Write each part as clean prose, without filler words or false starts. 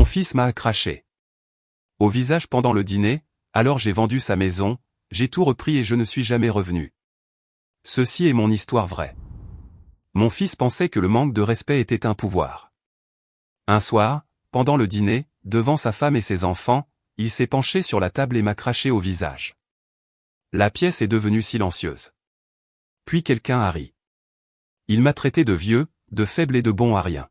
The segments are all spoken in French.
Mon fils m'a craché au visage pendant le dîner, alors j'ai vendu sa maison, j'ai tout repris et je ne suis jamais revenu. Ceci est mon histoire vraie. Mon fils pensait que le manque de respect était un pouvoir. Un soir, pendant le dîner, devant sa femme et ses enfants, il s'est penché sur la table et m'a craché au visage. La pièce est devenue silencieuse. Puis quelqu'un a ri. Il m'a traité de vieux, de faible et de bon à rien.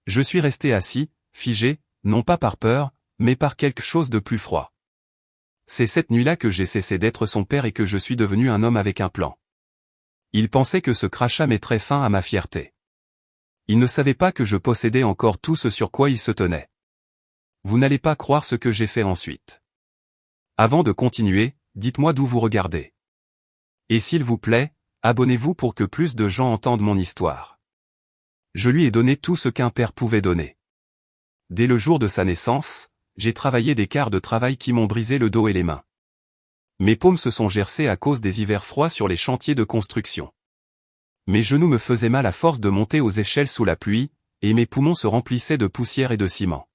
Je suis resté assis, figé, non pas par peur, mais par quelque chose de plus froid. C'est cette nuit-là que j'ai cessé d'être son père et que je suis devenu un homme avec un plan. Il pensait que ce crachat mettrait fin à ma fierté. Il ne savait pas que je possédais encore tout ce sur quoi il se tenait. Vous n'allez pas croire ce que j'ai fait ensuite. Avant de continuer, dites-moi d'où vous regardez. Et s'il vous plaît, abonnez-vous pour que plus de gens entendent mon histoire. Je lui ai donné tout ce qu'un père pouvait donner. Dès le jour de sa naissance, j'ai travaillé des quarts de travail qui m'ont brisé le dos et les mains. Mes paumes se sont gercées à cause des hivers froids sur les chantiers de construction. Mes genoux me faisaient mal à force de monter aux échelles sous la pluie, et mes poumons se remplissaient de poussière et de ciment.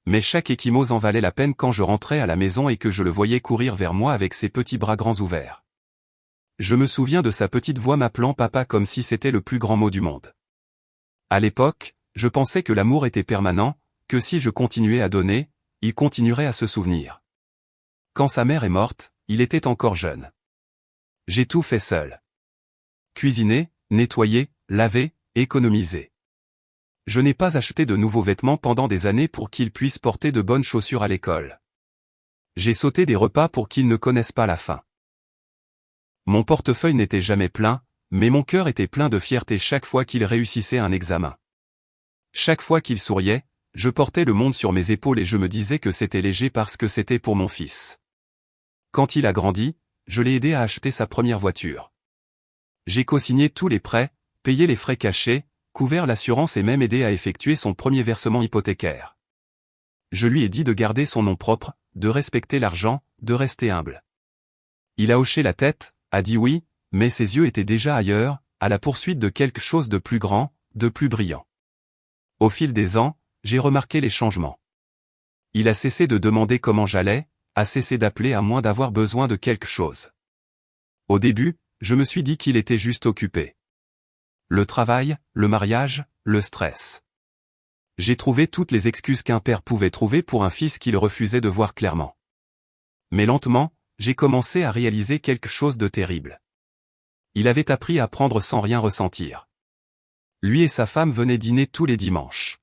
Mais chaque ecchymose en valait la peine quand je rentrais à la maison et que je le voyais courir vers moi avec ses petits bras grands ouverts. Je me souviens de sa petite voix m'appelant papa comme si c'était le plus grand mot du monde. À l'époque, je pensais que l'amour était permanent, que si je continuais à donner, il continuerait à se souvenir. Quand sa mère est morte, il était encore jeune. J'ai tout fait seul. Cuisiner, nettoyer, laver, économiser. Je n'ai pas acheté de nouveaux vêtements pendant des années pour qu'il puisse porter de bonnes chaussures à l'école. J'ai sauté des repas pour qu'il ne connaisse pas la faim. Mon portefeuille n'était jamais plein, mais mon cœur était plein de fierté chaque fois qu'il réussissait un examen. Chaque fois qu'il souriait, je portais le monde sur mes épaules et je me disais que c'était léger parce que c'était pour mon fils. Quand il a grandi, je l'ai aidé à acheter sa première voiture. J'ai co-signé tous les prêts, payé les frais cachés, couvert l'assurance et même aidé à effectuer son premier versement hypothécaire. Je lui ai dit de garder son nom propre, de respecter l'argent, de rester humble. Il a hoché la tête, a dit oui, mais ses yeux étaient déjà ailleurs, à la poursuite de quelque chose de plus grand, de plus brillant. Au fil des ans, j'ai remarqué les changements. Il a cessé de demander comment j'allais, a cessé d'appeler à moins d'avoir besoin de quelque chose. Au début, je me suis dit qu'il était juste occupé. Le travail, le mariage, le stress. J'ai trouvé toutes les excuses qu'un père pouvait trouver pour un fils qu'il refusait de voir clairement. Mais lentement, j'ai commencé à réaliser quelque chose de terrible. Il avait appris à prendre sans rien ressentir. Lui et sa femme venaient dîner tous les dimanches.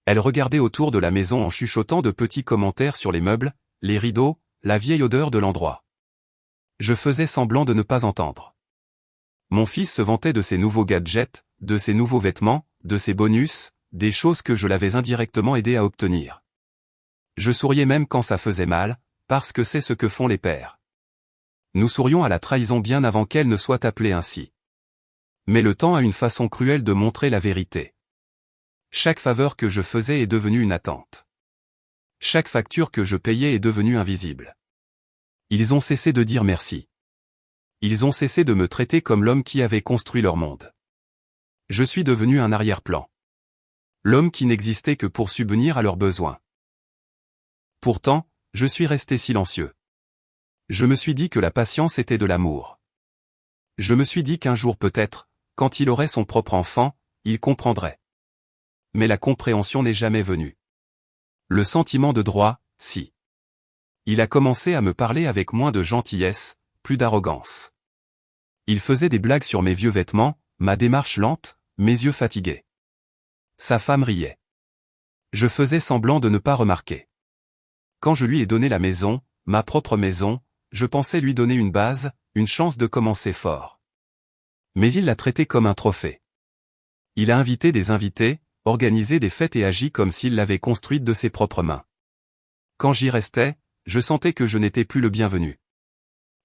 Elle regardait autour de la maison en chuchotant de petits commentaires sur les meubles, les rideaux, la vieille odeur de l'endroit. Je faisais semblant de ne pas entendre. Mon fils se vantait de ses nouveaux gadgets, de ses nouveaux vêtements, de ses bonus, des choses que je l'avais indirectement aidé à obtenir. Je souriais même quand ça faisait mal, parce que c'est ce que font les pères. Nous sourions à la trahison bien avant qu'elle ne soit appelée ainsi. Mais le temps a une façon cruelle de montrer la vérité. Chaque faveur que je faisais est devenue une attente. Chaque facture que je payais est devenue invisible. Ils ont cessé de dire merci. Ils ont cessé de me traiter comme l'homme qui avait construit leur monde. Je suis devenu un arrière-plan. L'homme qui n'existait que pour subvenir à leurs besoins. Pourtant, je suis resté silencieux. Je me suis dit que la patience était de l'amour. Je me suis dit qu'un jour peut-être, quand il aurait son propre enfant, il comprendrait. Mais la compréhension n'est jamais venue. Le sentiment de droit, si. Il a commencé à me parler avec moins de gentillesse, plus d'arrogance. Il faisait des blagues sur mes vieux vêtements, ma démarche lente, mes yeux fatigués. Sa femme riait. Je faisais semblant de ne pas remarquer. Quand je lui ai donné la maison, ma propre maison, je pensais lui donner une base, une chance de commencer fort. Mais il l'a traité comme un trophée. Il a invité des invités, organisé des fêtes et agi comme s'il l'avait construite de ses propres mains. Quand j'y restais, je sentais que je n'étais plus le bienvenu.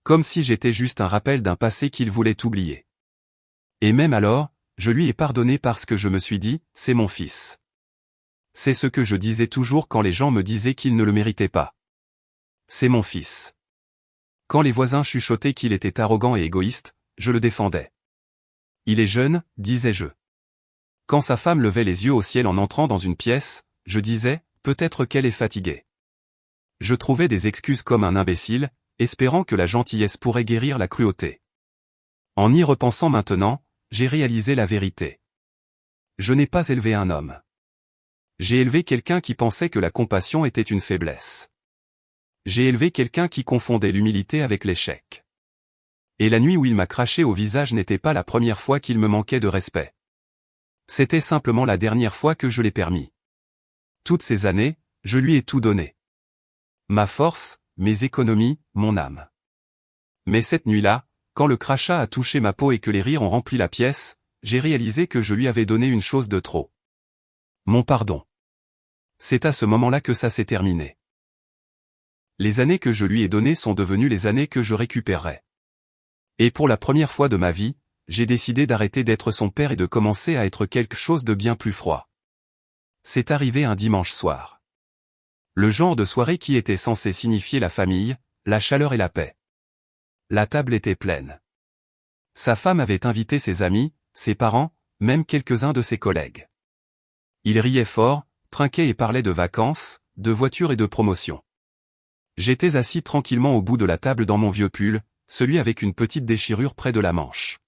Comme si j'étais juste un rappel d'un passé qu'il voulait oublier. Et même alors, je lui ai pardonné parce que je me suis dit, c'est mon fils. C'est ce que je disais toujours quand les gens me disaient qu'il ne le méritait pas. C'est mon fils. Quand les voisins chuchotaient qu'il était arrogant et égoïste, je le défendais. Il est jeune, disais-je. Quand sa femme levait les yeux au ciel en entrant dans une pièce, je disais, peut-être qu'elle est fatiguée. Je trouvais des excuses comme un imbécile, espérant que la gentillesse pourrait guérir la cruauté. En y repensant maintenant, j'ai réalisé la vérité. Je n'ai pas élevé un homme. J'ai élevé quelqu'un qui pensait que la compassion était une faiblesse. J'ai élevé quelqu'un qui confondait l'humilité avec l'échec. Et la nuit où il m'a craché au visage n'était pas la première fois qu'il me manquait de respect. C'était simplement la dernière fois que je l'ai permis. Toutes ces années, je lui ai tout donné. Ma force, mes économies, mon âme. Mais cette nuit-là, quand le crachat a touché ma peau et que les rires ont rempli la pièce, j'ai réalisé que je lui avais donné une chose de trop. Mon pardon. C'est à ce moment-là que ça s'est terminé. Les années que je lui ai données sont devenues les années que je récupérerai. Et pour la première fois de ma vie, j'ai décidé d'arrêter d'être son père et de commencer à être quelque chose de bien plus froid. C'est arrivé un dimanche soir. Le genre de soirée qui était censé signifier la famille, la chaleur et la paix. La table était pleine. Sa femme avait invité ses amis, ses parents, même quelques-uns de ses collègues. Ils riaient fort, trinquaient et parlaient de vacances, de voitures et de promotions. J'étais assis tranquillement au bout de la table dans mon vieux pull, celui avec une petite déchirure près de la manche.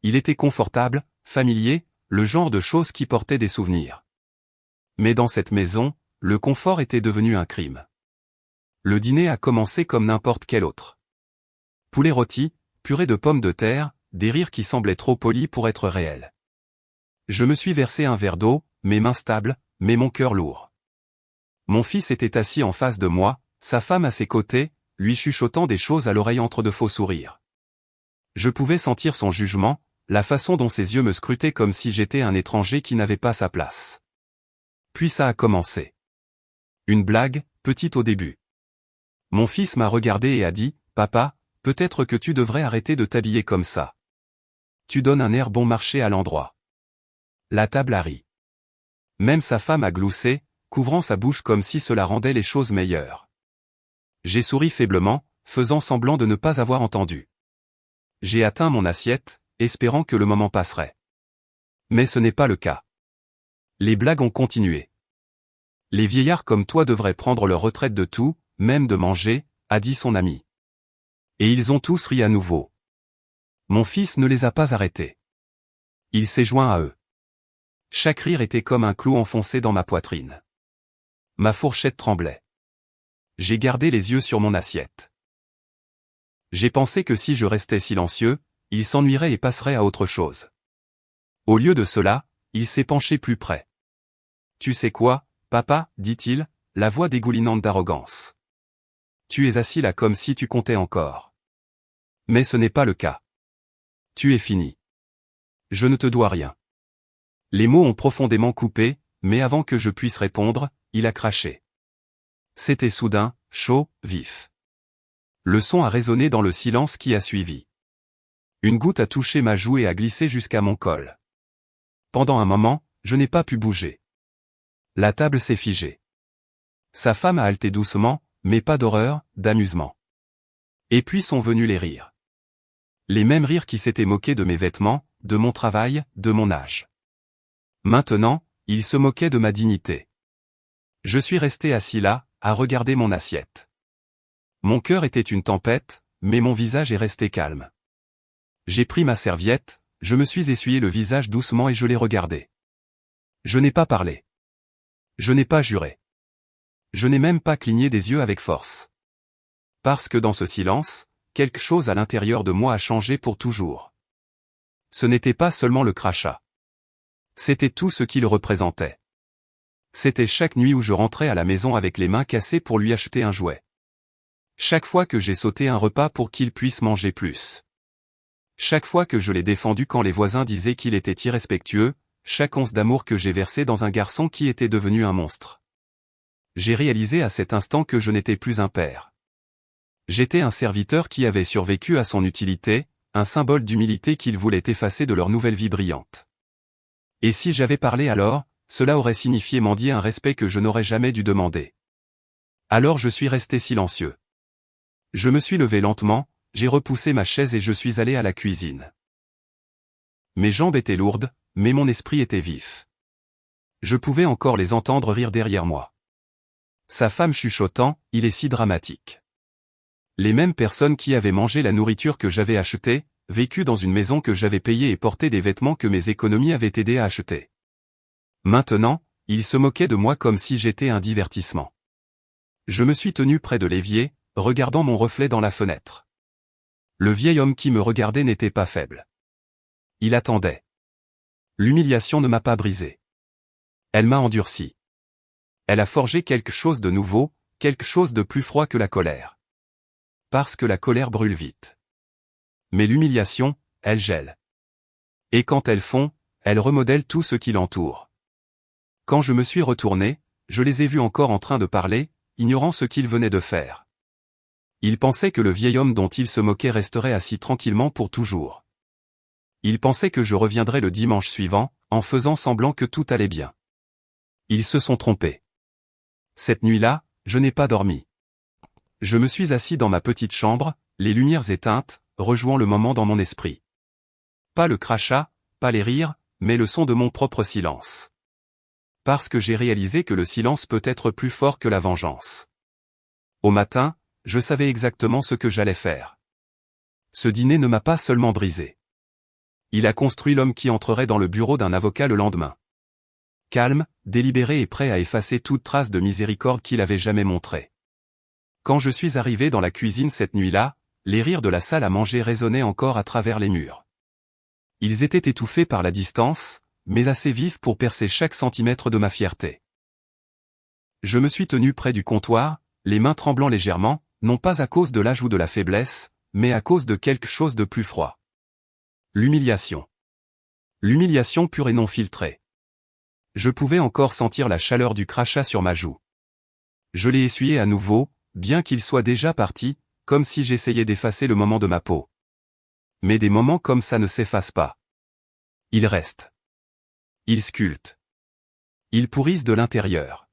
Il était confortable, familier, le genre de choses qui portaient des souvenirs. Mais dans cette maison, le confort était devenu un crime. Le dîner a commencé comme n'importe quel autre. Poulet rôti, purée de pommes de terre, des rires qui semblaient trop polis pour être réels. Je me suis versé un verre d'eau, mes mains stables, mais mon cœur lourd. Mon fils était assis en face de moi, sa femme à ses côtés, lui chuchotant des choses à l'oreille entre de faux sourires. Je pouvais sentir son jugement, la façon dont ses yeux me scrutaient comme si j'étais un étranger qui n'avait pas sa place. Puis ça a commencé. Une blague, petite au début. Mon fils m'a regardé et a dit, « Papa, peut-être que tu devrais arrêter de t'habiller comme ça. Tu donnes un air bon marché à l'endroit. » La table a ri. Même sa femme a gloussé, couvrant sa bouche comme si cela rendait les choses meilleures. J'ai souri faiblement, faisant semblant de ne pas avoir entendu. J'ai atteint mon assiette, espérant que le moment passerait. Mais ce n'est pas le cas. Les blagues ont continué. Les vieillards comme toi devraient prendre leur retraite de tout, même de manger, a dit son ami. Et ils ont tous ri à nouveau. Mon fils ne les a pas arrêtés. Il s'est joint à eux. Chaque rire était comme un clou enfoncé dans ma poitrine. Ma fourchette tremblait. J'ai gardé les yeux sur mon assiette. J'ai pensé que si je restais silencieux, il s'ennuierait et passerait à autre chose. Au lieu de cela, il s'est penché plus près. « Tu sais quoi, papa, dit-il, la voix dégoulinante d'arrogance. Tu es assis là comme si tu comptais encore. Mais ce n'est pas le cas. Tu es fini. Je ne te dois rien. » Les mots ont profondément coupé, mais avant que je puisse répondre, il a craché. C'était soudain, chaud, vif. Le son a résonné dans le silence qui a suivi. Une goutte a touché ma joue et a glissé jusqu'à mon col. Pendant un moment, je n'ai pas pu bouger. La table s'est figée. Sa femme a haleté doucement, mais pas d'horreur, d'amusement. Et puis sont venus les rires. Les mêmes rires qui s'étaient moqués de mes vêtements, de mon travail, de mon âge. Maintenant, ils se moquaient de ma dignité. Je suis resté assis là, à regarder mon assiette. Mon cœur était une tempête, mais mon visage est resté calme. J'ai pris ma serviette, je me suis essuyé le visage doucement et je l'ai regardé. Je n'ai pas parlé. Je n'ai pas juré. Je n'ai même pas cligné des yeux avec force. Parce que dans ce silence, quelque chose à l'intérieur de moi a changé pour toujours. Ce n'était pas seulement le crachat. C'était tout ce qu'il représentait. C'était chaque nuit où je rentrais à la maison avec les mains cassées pour lui acheter un jouet. Chaque fois que j'ai sauté un repas pour qu'il puisse manger plus. Chaque fois que je l'ai défendu quand les voisins disaient qu'il était irrespectueux, chaque once d'amour que j'ai versé dans un garçon qui était devenu un monstre. J'ai réalisé à cet instant que je n'étais plus un père. J'étais un serviteur qui avait survécu à son utilité, un symbole d'humilité qu'il voulait effacer de leur nouvelle vie brillante. Et si j'avais parlé alors, cela aurait signifié mendier un respect que je n'aurais jamais dû demander. Alors je suis resté silencieux. Je me suis levé lentement, j'ai repoussé ma chaise et je suis allé à la cuisine. Mes jambes étaient lourdes, mais mon esprit était vif. Je pouvais encore les entendre rire derrière moi. Sa femme chuchotant, il est si dramatique. Les mêmes personnes qui avaient mangé la nourriture que j'avais achetée, vécu dans une maison que j'avais payée et porté des vêtements que mes économies avaient aidé à acheter. Maintenant, ils se moquaient de moi comme si j'étais un divertissement. Je me suis tenu près de l'évier, regardant mon reflet dans la fenêtre. Le vieil homme qui me regardait n'était pas faible. Il attendait. L'humiliation ne m'a pas brisé. Elle m'a endurci. Elle a forgé quelque chose de nouveau, quelque chose de plus froid que la colère. Parce que la colère brûle vite. Mais l'humiliation, elle gèle. Et quand elle fond, elle remodèle tout ce qui l'entoure. Quand je me suis retourné, je les ai vus encore en train de parler, ignorant ce qu'ils venaient de faire. Ils pensaient que le vieil homme dont ils se moquaient resterait assis tranquillement pour toujours. Ils pensaient que je reviendrais le dimanche suivant, en faisant semblant que tout allait bien. Ils se sont trompés. Cette nuit-là, je n'ai pas dormi. Je me suis assis dans ma petite chambre, les lumières éteintes, rejouant le moment dans mon esprit. Pas le crachat, pas les rires, mais le son de mon propre silence. Parce que j'ai réalisé que le silence peut être plus fort que la vengeance. Au matin, je savais exactement ce que j'allais faire. Ce dîner ne m'a pas seulement brisé. Il a construit l'homme qui entrerait dans le bureau d'un avocat le lendemain. Calme, délibéré et prêt à effacer toute trace de miséricorde qu'il avait jamais montrée. Quand je suis arrivé dans la cuisine cette nuit-là, les rires de la salle à manger résonnaient encore à travers les murs. Ils étaient étouffés par la distance, mais assez vifs pour percer chaque centimètre de ma fierté. Je me suis tenu près du comptoir, les mains tremblant légèrement, non pas à cause de l'âge ou de la faiblesse, mais à cause de quelque chose de plus froid. L'humiliation. L'humiliation pure et non filtrée. Je pouvais encore sentir la chaleur du crachat sur ma joue. Je l'ai essuyé à nouveau, bien qu'il soit déjà parti, comme si j'essayais d'effacer le moment de ma peau. Mais des moments comme ça ne s'effacent pas. Ils restent. Ils sculptent. Ils pourrissent de l'intérieur.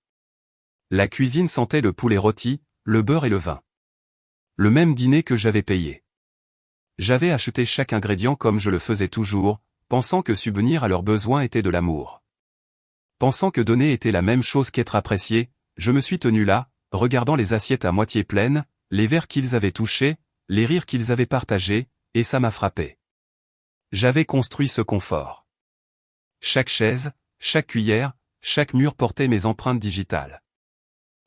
La cuisine sentait le poulet rôti, le beurre et le vin. Le même dîner que j'avais payé. J'avais acheté chaque ingrédient comme je le faisais toujours, pensant que subvenir à leurs besoins était de l'amour. Pensant que donner était la même chose qu'être apprécié, je me suis tenu là, regardant les assiettes à moitié pleines, les verres qu'ils avaient touchés, les rires qu'ils avaient partagés, et ça m'a frappé. J'avais construit ce confort. Chaque chaise, chaque cuillère, chaque mur portait mes empreintes digitales.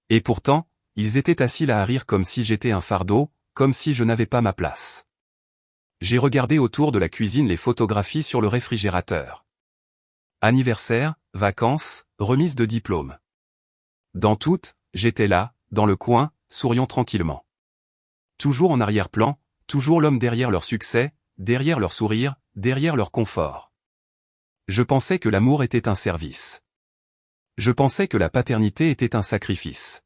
Et pourtant, ils étaient assis là à rire comme si j'étais un fardeau, comme si je n'avais pas ma place. J'ai regardé autour de la cuisine les photographies sur le réfrigérateur. Anniversaire, vacances, remise de diplôme. Dans toutes, j'étais là, dans le coin, souriant tranquillement. Toujours en arrière-plan, toujours l'homme derrière leur succès, derrière leur sourire, derrière leur confort. Je pensais que l'amour était un service. Je pensais que la paternité était un sacrifice.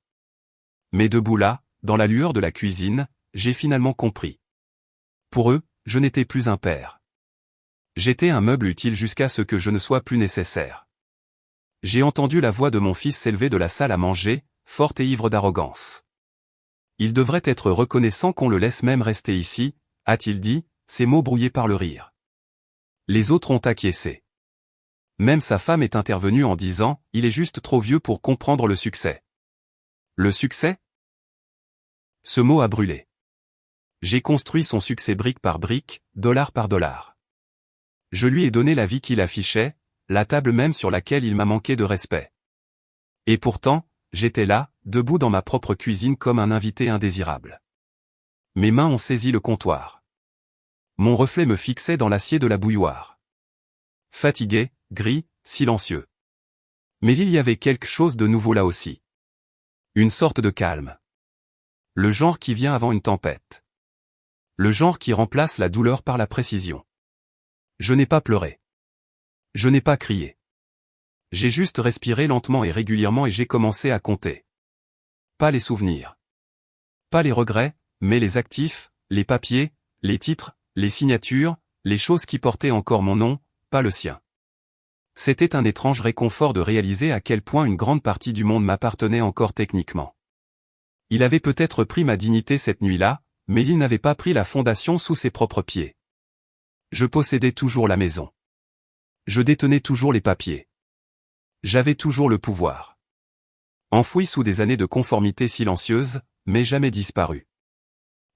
Mais debout là, dans la lueur de la cuisine, j'ai finalement compris. Pour eux, je n'étais plus un père. J'étais un meuble utile jusqu'à ce que je ne sois plus nécessaire. J'ai entendu la voix de mon fils s'élever de la salle à manger, forte et ivre d'arrogance. Il devrait être reconnaissant qu'on le laisse même rester ici, a-t-il dit, ses mots brouillés par le rire. Les autres ont acquiescé. Même sa femme est intervenue en disant, il est juste trop vieux pour comprendre le succès. Le succès? Ce mot a brûlé. J'ai construit son succès brique par brique, dollar par dollar. Je lui ai donné la vie qu'il affichait, la table même sur laquelle il m'a manqué de respect. Et pourtant, j'étais là, debout dans ma propre cuisine comme un invité indésirable. Mes mains ont saisi le comptoir. Mon reflet me fixait dans l'acier de la bouilloire. Fatigué, gris, silencieux. Mais il y avait quelque chose de nouveau là aussi. Une sorte de calme. Le genre qui vient avant une tempête. Le genre qui remplace la douleur par la précision. Je n'ai pas pleuré. Je n'ai pas crié. J'ai juste respiré lentement et régulièrement et j'ai commencé à compter. Pas les souvenirs. Pas les regrets, mais les actifs, les papiers, les titres, les signatures, les choses qui portaient encore mon nom, pas le sien. C'était un étrange réconfort de réaliser à quel point une grande partie du monde m'appartenait encore techniquement. Il avait peut-être pris ma dignité cette nuit-là, mais il n'avait pas pris la fondation sous ses propres pieds. Je possédais toujours la maison. Je détenais toujours les papiers. J'avais toujours le pouvoir. Enfoui sous des années de conformité silencieuse, mais jamais disparu.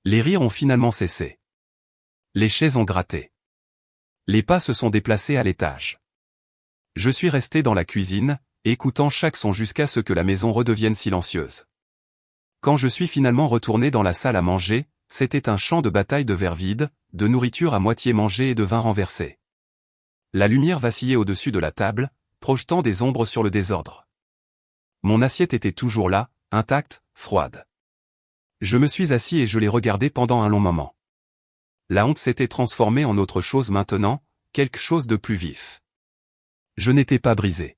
Les rires ont finalement cessé. Les chaises ont gratté. Les pas se sont déplacés à l'étage. Je suis resté dans la cuisine, écoutant chaque son jusqu'à ce que la maison redevienne silencieuse. Quand je suis finalement retourné dans la salle à manger, c'était un champ de bataille de verres vides, de nourriture à moitié mangée et de vin renversé. La lumière vacillait au-dessus de la table, projetant des ombres sur le désordre. Mon assiette était toujours là, intacte, froide. Je me suis assis et je l'ai regardée pendant un long moment. La honte s'était transformée en autre chose maintenant, quelque chose de plus vif. Je n'étais pas brisé.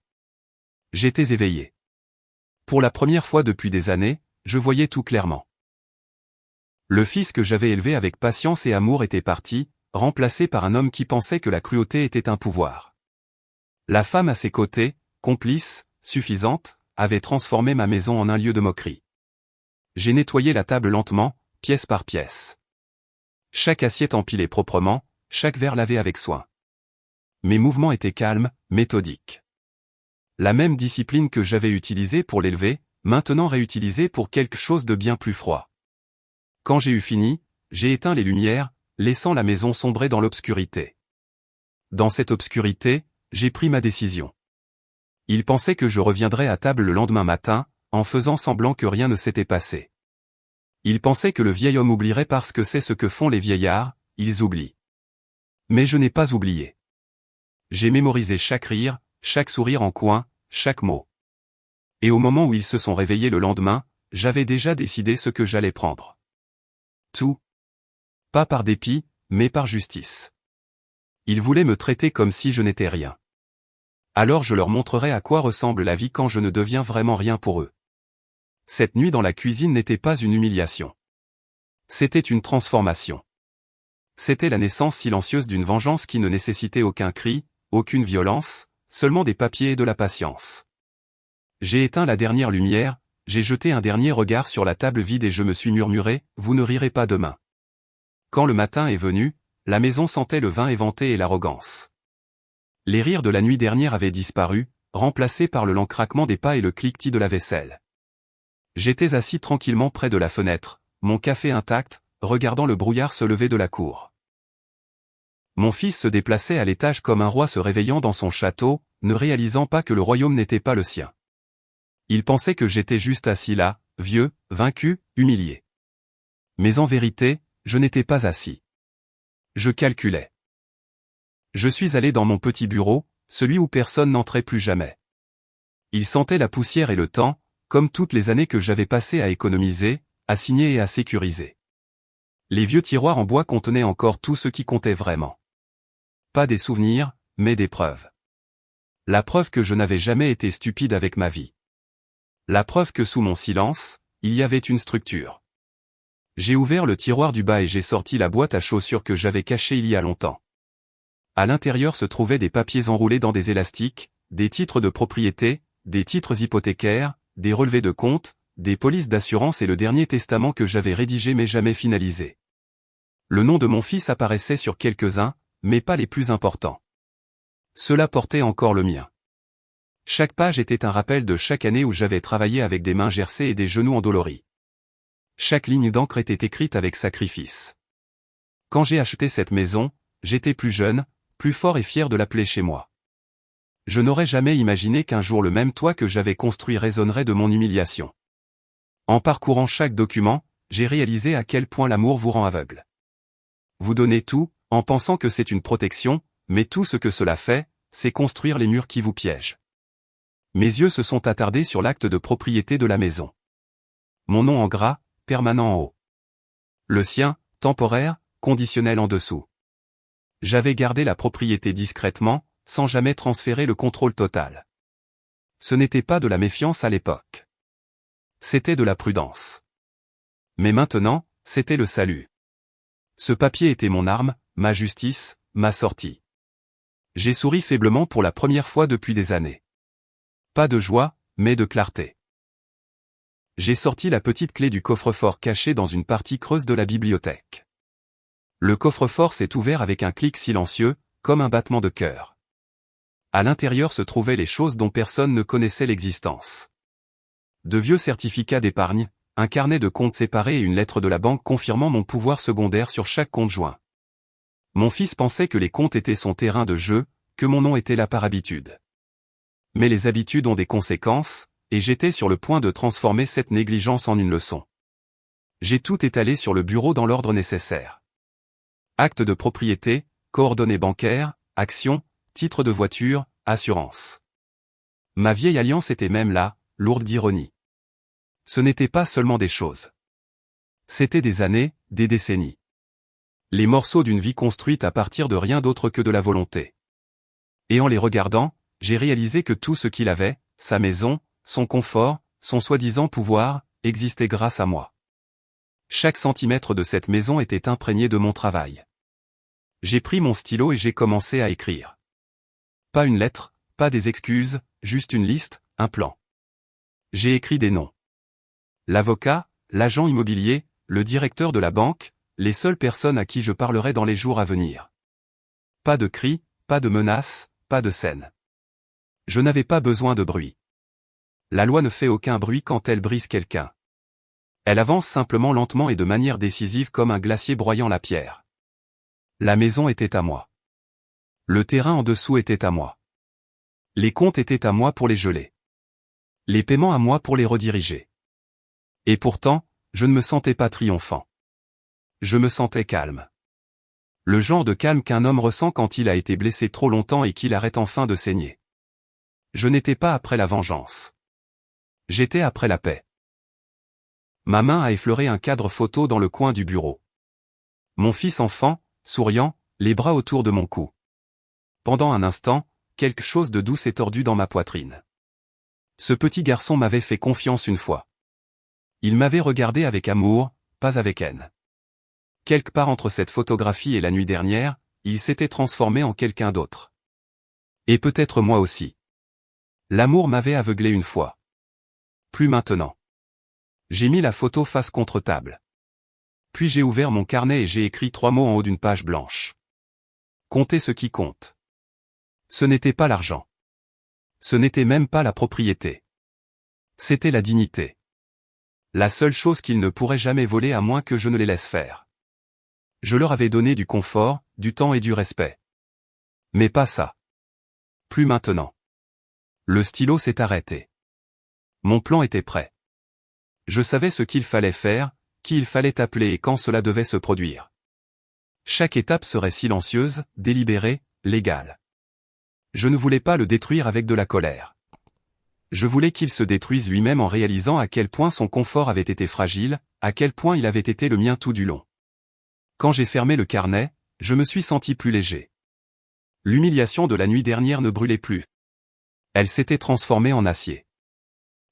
J'étais éveillé. Pour la première fois depuis des années, je voyais tout clairement. Le fils que j'avais élevé avec patience et amour était parti, remplacé par un homme qui pensait que la cruauté était un pouvoir. La femme à ses côtés, complice, suffisante, avait transformé ma maison en un lieu de moquerie. J'ai nettoyé la table lentement, pièce par pièce. Chaque assiette empilée proprement, chaque verre lavé avec soin. Mes mouvements étaient calmes, méthodiques. La même discipline que j'avais utilisée pour l'élever, maintenant réutilisée pour quelque chose de bien plus froid. Quand j'ai eu fini, j'ai éteint les lumières, laissant la maison sombrer dans l'obscurité. Dans cette obscurité, j'ai pris ma décision. Il pensait que je reviendrais à table le lendemain matin, en faisant semblant que rien ne s'était passé. Il pensait que le vieil homme oublierait parce que c'est ce que font les vieillards, ils oublient. Mais je n'ai pas oublié. J'ai mémorisé chaque rire, chaque sourire en coin, chaque mot. Et au moment où ils se sont réveillés le lendemain, j'avais déjà décidé ce que j'allais prendre. Tout. Pas par dépit, mais par justice. Ils voulaient me traiter comme si je n'étais rien. Alors je leur montrerai à quoi ressemble la vie quand je ne deviens vraiment rien pour eux. Cette nuit dans la cuisine n'était pas une humiliation. C'était une transformation. C'était la naissance silencieuse d'une vengeance qui ne nécessitait aucun cri, aucune violence, seulement des papiers et de la patience. J'ai éteint la dernière lumière, j'ai jeté un dernier regard sur la table vide et je me suis murmuré, vous ne rirez pas demain. Quand le matin est venu, la maison sentait le vin éventé et l'arrogance. Les rires de la nuit dernière avaient disparu, remplacés par le lent craquement des pas et le cliquetis de la vaisselle. J'étais assis tranquillement près de la fenêtre, mon café intact, regardant le brouillard se lever de la cour. Mon fils se déplaçait à l'étage comme un roi se réveillant dans son château, ne réalisant pas que le royaume n'était pas le sien. Il pensait que j'étais juste assis là, vieux, vaincu, humilié. Mais en vérité, je n'étais pas assis. Je calculais. Je suis allé dans mon petit bureau, celui où personne n'entrait plus jamais. Il sentait la poussière et le temps, comme toutes les années que j'avais passées à économiser, à signer et à sécuriser. Les vieux tiroirs en bois contenaient encore tout ce qui comptait vraiment. Pas des souvenirs, mais des preuves. La preuve que je n'avais jamais été stupide avec ma vie. La preuve que sous mon silence, il y avait une structure. J'ai ouvert le tiroir du bas et j'ai sorti la boîte à chaussures que j'avais cachée il y a longtemps. À l'intérieur se trouvaient des papiers enroulés dans des élastiques, des titres de propriété, des titres hypothécaires, des relevés de compte, des polices d'assurance et le dernier testament que j'avais rédigé mais jamais finalisé. Le nom de mon fils apparaissait sur quelques-uns, mais pas les plus importants. Cela portait encore le mien. Chaque page était un rappel de chaque année où j'avais travaillé avec des mains gercées et des genoux endoloris. Chaque ligne d'encre était écrite avec sacrifice. Quand j'ai acheté cette maison, j'étais plus jeune, plus fort et fier de l'appeler chez moi. Je n'aurais jamais imaginé qu'un jour le même toit que j'avais construit résonnerait de mon humiliation. En parcourant chaque document, j'ai réalisé à quel point l'amour vous rend aveugle. Vous donnez tout, en pensant que c'est une protection, mais tout ce que cela fait, c'est construire les murs qui vous piègent. Mes yeux se sont attardés sur l'acte de propriété de la maison. Mon nom en gras, permanent en haut. Le sien, temporaire, conditionnel en dessous. J'avais gardé la propriété discrètement, sans jamais transférer le contrôle total. Ce n'était pas de la méfiance à l'époque. C'était de la prudence. Mais maintenant, c'était le salut. Ce papier était mon arme, ma justice, ma sortie. J'ai souri faiblement pour la première fois depuis des années. Pas de joie, mais de clarté. J'ai sorti la petite clé du coffre-fort caché dans une partie creuse de la bibliothèque. Le coffre-fort s'est ouvert avec un clic silencieux, comme un battement de cœur. À l'intérieur se trouvaient les choses dont personne ne connaissait l'existence. De vieux certificats d'épargne, un carnet de comptes séparés et une lettre de la banque confirmant mon pouvoir secondaire sur chaque compte joint. Mon fils pensait que les comptes étaient son terrain de jeu, que mon nom était là par habitude. Mais les habitudes ont des conséquences, et j'étais sur le point de transformer cette négligence en une leçon. J'ai tout étalé sur le bureau dans l'ordre nécessaire. Acte de propriété, coordonnées bancaires, actions, titres de voiture, assurance. Ma vieille alliance était même là, lourde d'ironie. Ce n'était pas seulement des choses. C'était des années, des décennies. Les morceaux d'une vie construite à partir de rien d'autre que de la volonté. Et en les regardant, j'ai réalisé que tout ce qu'il avait, sa maison, son confort, son soi-disant pouvoir, existait grâce à moi. Chaque centimètre de cette maison était imprégné de mon travail. J'ai pris mon stylo et j'ai commencé à écrire. Pas une lettre, pas des excuses, juste une liste, un plan. J'ai écrit des noms. L'avocat, l'agent immobilier, le directeur de la banque, les seules personnes à qui je parlerai dans les jours à venir. Pas de cris, pas de menaces, pas de scène. Je n'avais pas besoin de bruit. La loi ne fait aucun bruit quand elle brise quelqu'un. Elle avance simplement lentement et de manière décisive comme un glacier broyant la pierre. La maison était à moi. Le terrain en dessous était à moi. Les comptes étaient à moi pour les geler. Les paiements à moi pour les rediriger. Et pourtant, je ne me sentais pas triomphant. Je me sentais calme. Le genre de calme qu'un homme ressent quand il a été blessé trop longtemps et qu'il arrête enfin de saigner. Je n'étais pas après la vengeance. J'étais après la paix. Ma main a effleuré un cadre photo dans le coin du bureau. Mon fils enfant, souriant, les bras autour de mon cou. Pendant un instant, quelque chose de doux s'est tordu dans ma poitrine. Ce petit garçon m'avait fait confiance une fois. Il m'avait regardé avec amour, pas avec haine. Quelque part entre cette photographie et la nuit dernière, il s'était transformé en quelqu'un d'autre. Et peut-être moi aussi. L'amour m'avait aveuglé une fois. Plus maintenant. J'ai mis la photo face contre table. Puis j'ai ouvert mon carnet et j'ai écrit 3 mots en haut d'une page blanche. Comptez ce qui compte. Ce n'était pas l'argent. Ce n'était même pas la propriété. C'était la dignité. La seule chose qu'ils ne pourraient jamais voler à moins que je ne les laisse faire. Je leur avais donné du confort, du temps et du respect. Mais pas ça. Plus maintenant. Le stylo s'est arrêté. Mon plan était prêt. Je savais ce qu'il fallait faire, qui il fallait appeler et quand cela devait se produire. Chaque étape serait silencieuse, délibérée, légale. Je ne voulais pas le détruire avec de la colère. Je voulais qu'il se détruise lui-même en réalisant à quel point son confort avait été fragile, à quel point il avait été le mien tout du long. Quand j'ai fermé le carnet, je me suis senti plus léger. L'humiliation de la nuit dernière ne brûlait plus. Elle s'était transformée en acier.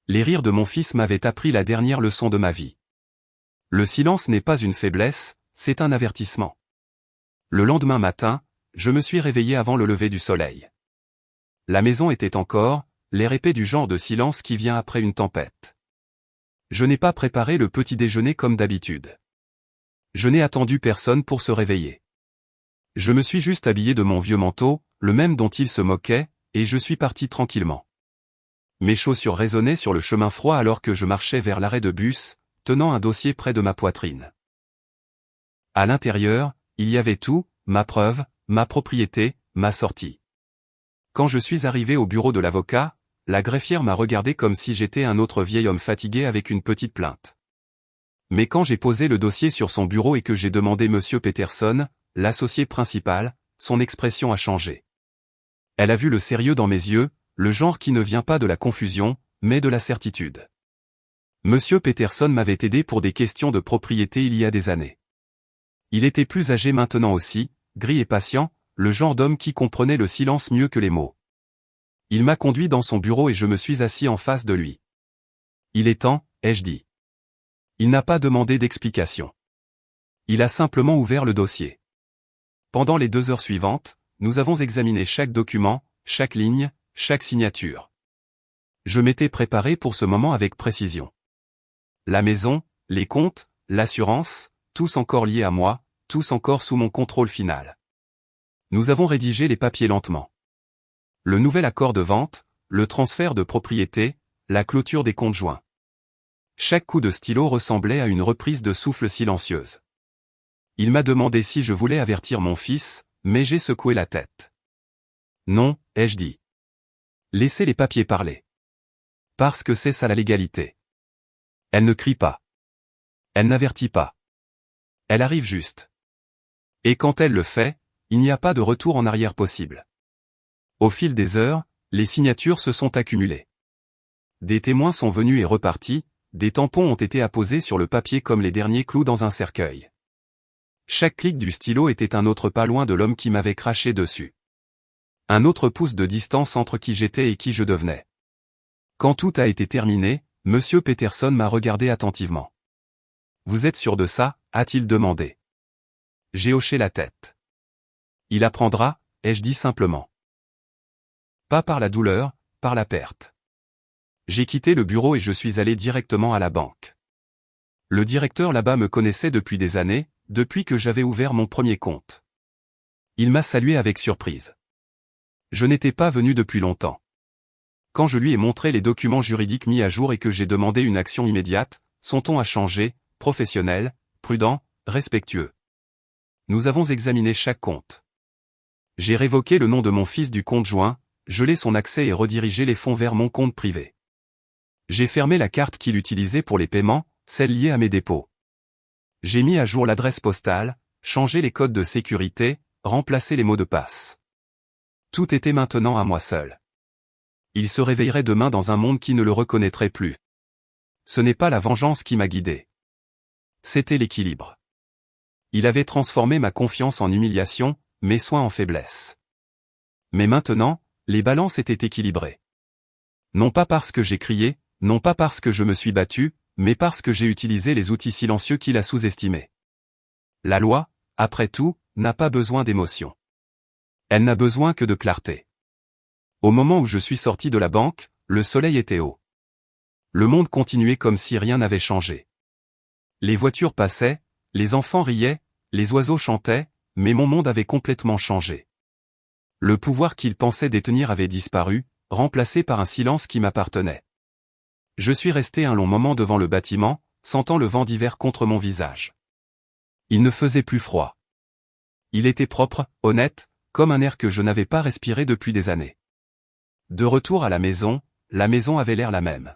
Les rires de mon fils m'avaient appris la dernière leçon de ma vie. Le silence n'est pas une faiblesse, c'est un avertissement. Le lendemain matin, je me suis réveillé avant le lever du soleil. La maison était encore, l'air épais du genre de silence qui vient après une tempête. Je n'ai pas préparé le petit déjeuner comme d'habitude. Je n'ai attendu personne pour se réveiller. Je me suis juste habillé de mon vieux manteau, le même dont il se moquait, et je suis parti tranquillement. Mes chaussures résonnaient sur le chemin froid alors que je marchais vers l'arrêt de bus, tenant un dossier près de ma poitrine. À l'intérieur, il y avait tout, ma preuve, ma propriété, ma sortie. Quand je suis arrivé au bureau de l'avocat, la greffière m'a regardé comme si j'étais un autre vieil homme fatigué avec une petite plainte. Mais quand j'ai posé le dossier sur son bureau et que j'ai demandé Monsieur Peterson, l'associé principal, son expression a changé. Elle a vu le sérieux dans mes yeux, le genre qui ne vient pas de la confusion, mais de la certitude. Monsieur Peterson m'avait aidé pour des questions de propriété il y a des années. Il était plus âgé maintenant aussi, gris et patient, le genre d'homme qui comprenait le silence mieux que les mots. Il m'a conduit dans son bureau et je me suis assis en face de lui. Il est temps, ai-je dit. Il n'a pas demandé d'explication. Il a simplement ouvert le dossier. Pendant les 2 heures suivantes, nous avons examiné chaque document, chaque ligne, chaque signature. Je m'étais préparé pour ce moment avec précision. La maison, les comptes, l'assurance, tous encore liés à moi, tous encore sous mon contrôle final. Nous avons rédigé les papiers lentement. Le nouvel accord de vente, le transfert de propriété, la clôture des comptes joints. Chaque coup de stylo ressemblait à une reprise de souffle silencieuse. Il m'a demandé si je voulais avertir mon fils, mais j'ai secoué la tête. Non, ai-je dit. Laissez les papiers parler. Parce que c'est ça la légalité. Elle ne crie pas. Elle n'avertit pas. Elle arrive juste. Et quand elle le fait, il n'y a pas de retour en arrière possible. Au fil des heures, les signatures se sont accumulées. Des témoins sont venus et repartis, des tampons ont été apposés sur le papier comme les derniers clous dans un cercueil. Chaque clic du stylo était un autre pas loin de l'homme qui m'avait craché dessus. Un autre pouce de distance entre qui j'étais et qui je devenais. Quand tout a été terminé, Monsieur Peterson m'a regardé attentivement. « Vous êtes sûr de ça ?» a-t-il demandé. J'ai hoché la tête. « Il apprendra » ai-je dit simplement. Pas par la douleur, par la perte. J'ai quitté le bureau et je suis allé directement à la banque. Le directeur là-bas me connaissait depuis des années, depuis que j'avais ouvert mon premier compte. Il m'a salué avec surprise. Je n'étais pas venu depuis longtemps. Quand je lui ai montré les documents juridiques mis à jour et que j'ai demandé une action immédiate, son ton a changé, professionnel, prudent, respectueux. Nous avons examiné chaque compte. J'ai révoqué le nom de mon fils du compte joint, gelé son accès et redirigé les fonds vers mon compte privé. J'ai fermé la carte qu'il utilisait pour les paiements, celle liée à mes dépôts. J'ai mis à jour l'adresse postale, changé les codes de sécurité, remplacé les mots de passe. Tout était maintenant à moi seul. Il se réveillerait demain dans un monde qui ne le reconnaîtrait plus. Ce n'est pas la vengeance qui m'a guidé. C'était l'équilibre. Il avait transformé ma confiance en humiliation, mes soins en faiblesse. Mais maintenant, les balances étaient équilibrées. Non pas parce que j'ai crié, non pas parce que je me suis battu, mais parce que j'ai utilisé les outils silencieux qu'il a sous-estimés. La loi, après tout, n'a pas besoin d'émotion. Elle n'a besoin que de clarté. Au moment où je suis sorti de la banque, le soleil était haut. Le monde continuait comme si rien n'avait changé. Les voitures passaient, les enfants riaient, les oiseaux chantaient, mais mon monde avait complètement changé. Le pouvoir qu'il pensait détenir avait disparu, remplacé par un silence qui m'appartenait. Je suis resté un long moment devant le bâtiment, sentant le vent d'hiver contre mon visage. Il ne faisait plus froid. Il était propre, honnête, comme un air que je n'avais pas respiré depuis des années. De retour à la maison avait l'air la même.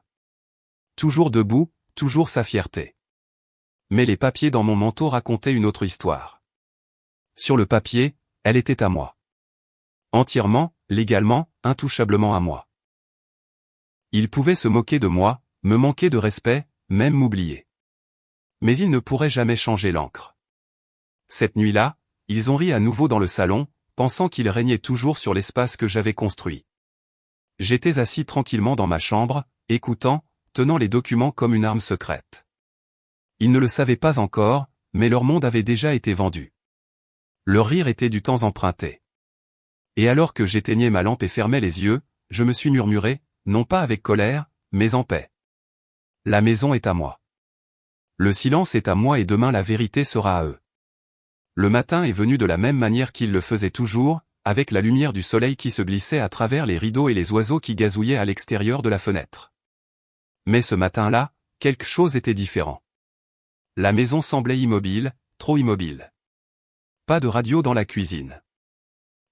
Toujours debout, toujours sa fierté. Mais les papiers dans mon manteau racontaient une autre histoire. Sur le papier, elle était à moi. Entièrement, légalement, intouchablement à moi. Il pouvait se moquer de moi, me manquer de respect, même m'oublier. Mais il ne pourrait jamais changer l'encre. Cette nuit-là, ils ont ri à nouveau dans le salon, pensant qu'il régnait toujours sur l'espace que j'avais construit. J'étais assis tranquillement dans ma chambre, écoutant, tenant les documents comme une arme secrète. Ils ne le savaient pas encore, mais leur monde avait déjà été vendu. Leur rire était du temps emprunté. Et alors que j'éteignais ma lampe et fermais les yeux, je me suis murmuré, non pas avec colère, mais en paix. La maison est à moi. Le silence est à moi et demain la vérité sera à eux. Le matin est venu de la même manière qu'il le faisait toujours, avec la lumière du soleil qui se glissait à travers les rideaux et les oiseaux qui gazouillaient à l'extérieur de la fenêtre. Mais ce matin-là, quelque chose était différent. La maison semblait immobile, trop immobile. Pas de radio dans la cuisine.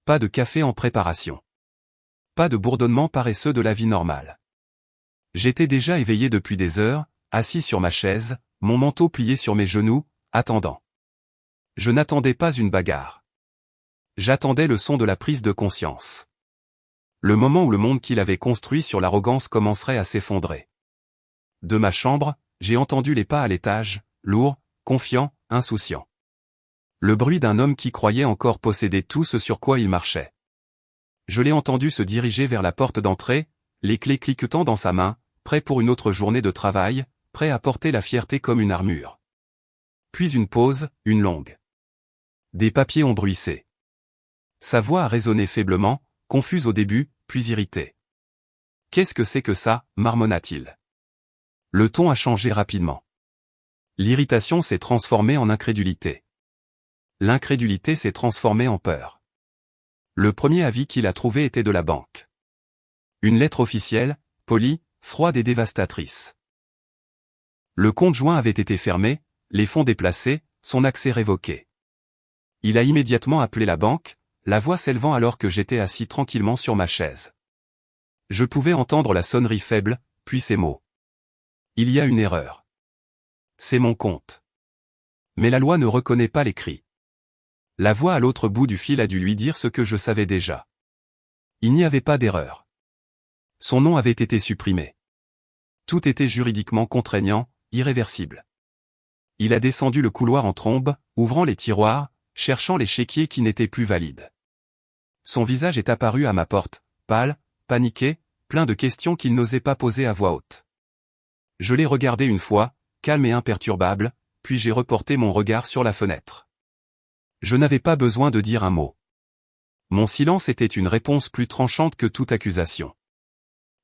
Pas de café en préparation. Pas de bourdonnement paresseux de la vie normale. J'étais déjà éveillé depuis des heures, assis sur ma chaise, mon manteau plié sur mes genoux, attendant. Je n'attendais pas une bagarre. J'attendais le son de la prise de conscience. Le moment où le monde qu'il avait construit sur l'arrogance commencerait à s'effondrer. De ma chambre, j'ai entendu les pas à l'étage, lourds, confiants, insouciants. Le bruit d'un homme qui croyait encore posséder tout ce sur quoi il marchait. Je l'ai entendu se diriger vers la porte d'entrée, les clés cliquetant dans sa main, prêt pour une autre journée de travail, prêt à porter la fierté comme une armure. Puis une pause, une longue. Des papiers ont bruissé. Sa voix a résonné faiblement, confuse au début, puis irritée. « Qu'est-ce que c'est que ça ?» marmonna-t-il. Le ton a changé rapidement. L'irritation s'est transformée en incrédulité. L'incrédulité s'est transformée en peur. Le premier avis qu'il a trouvé était de la banque. Une lettre officielle, polie, froide et dévastatrice. Le compte joint avait été fermé, les fonds déplacés, son accès révoqué. Il a immédiatement appelé la banque, la voix s'élevant alors que j'étais assis tranquillement sur ma chaise. Je pouvais entendre la sonnerie faible, puis ces mots. Il y a une erreur. C'est mon compte. Mais la loi ne reconnaît pas les cris. La voix à l'autre bout du fil a dû lui dire ce que je savais déjà. Il n'y avait pas d'erreur. Son nom avait été supprimé. Tout était juridiquement contraignant, irréversible. Il a descendu le couloir en trombe, ouvrant les tiroirs, cherchant les chéquiers qui n'étaient plus valides. Son visage est apparu à ma porte, pâle, paniqué, plein de questions qu'il n'osait pas poser à voix haute. Je l'ai regardé une fois, calme et imperturbable, puis j'ai reporté mon regard sur la fenêtre. Je n'avais pas besoin de dire un mot. Mon silence était une réponse plus tranchante que toute accusation.